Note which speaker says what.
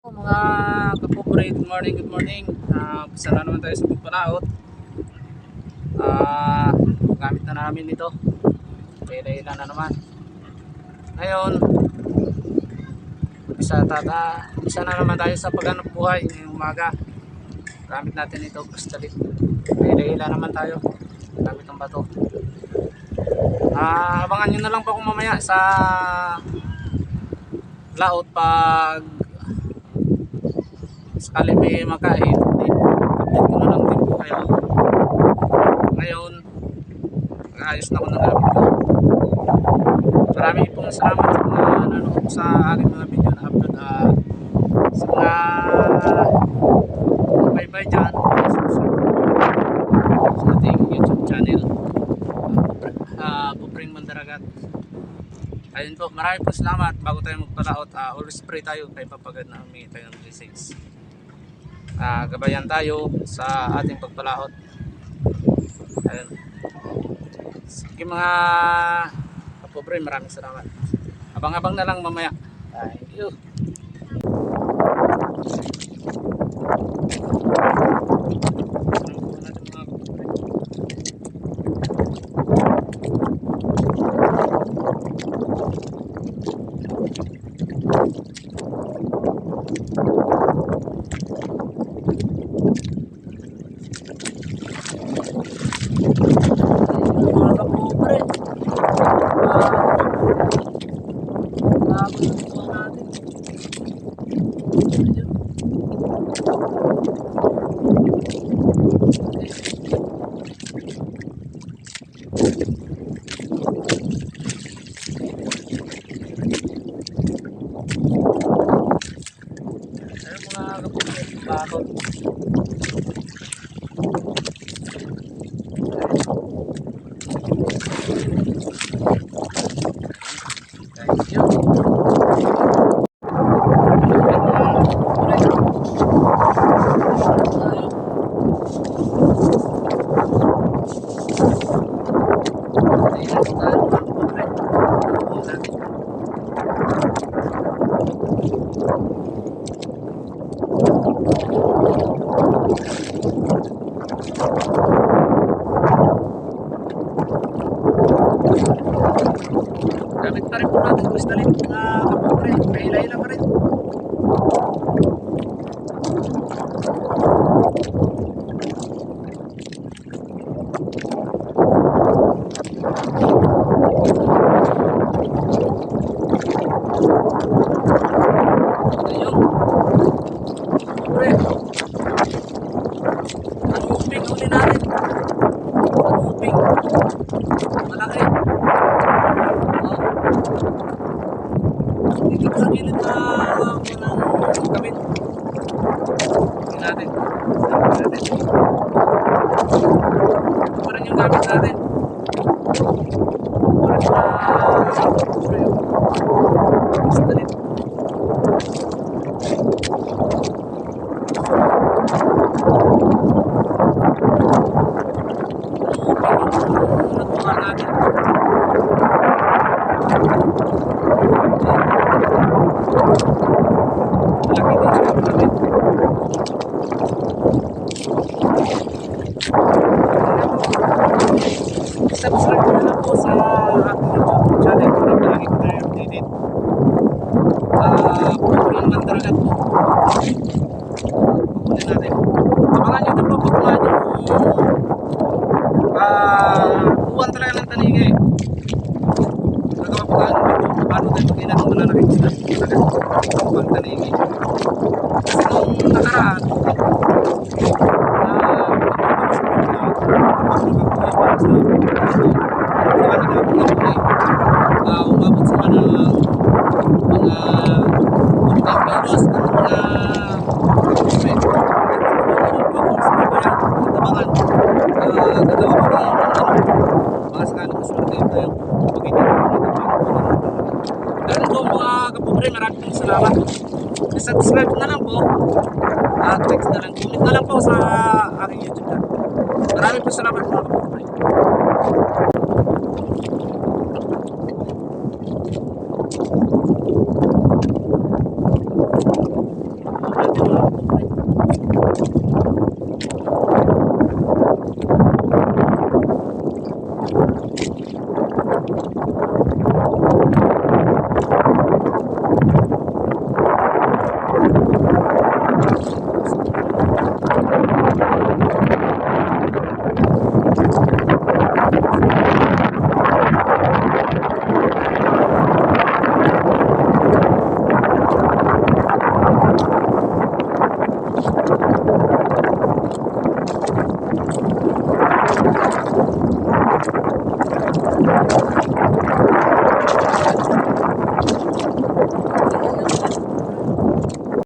Speaker 1: Mga kapobre, good morning, good morning. Isa na naman tayo sa pagpalaot. Gamit na namin ito. Ila na naman. Ngayon, isa na naman tayo sa paghanap buhay ngayong umaga. Gamit natin ito, pastalit. Ila naman tayo. Gamit ang bato. Abangan nyo na lang po kung mamaya sa laot pag sakali may makain. Update ko na lang din po kayo. Ngayon, ayos na ako ng gamit ko. Maraming pong salamat sa mga nanonood sa aking mga video na upload. Sa mga bye-bye dyan sa ating YouTube channel, Pobreng Mandaragat. Ayun po, maraming po salamat. Bago tayo magpalaot, always pray tayo kay papagad na humingi tayo ng blessings. Gabayan tayo sa ating pagpalaot. Ayun. Sige mga kapobre, maraming salamat. Abang-abang na lang mamaya. Thank you. Gamit pa rin po natin kristalit mga kapobre, kahila-hila pa rin. Ayun, kapobre, ang uping uli natin, ang uping malaki. Dito sa gilid na walang kabit. Tingnan natin. Ito pa rin yung gamit natin. Ito pa rin na stalit. Natuwa natin. Laki din siya natin. Subscribe ko na po sa aking YouTube channel para lagi ko tayo updated. Pobreng Mandaragat po. Pupunin natin. Abangan nyo din po pag kumain yung buwan talaga ng tanigay. Nagawa pa ka paano tayo pagkailan ng malalaking sila pag tanigay. Kasi nung nakaraan umabot sa mga 40 kilos ng mga gagawa pa tayo ng mga sakano ko swerte tayo ganun po mga kapobre, maraming salamat. Subscribe na lang po at like na lang, comment na lang po sa aking YouTube channel. Maraming po salamat mga kapobre.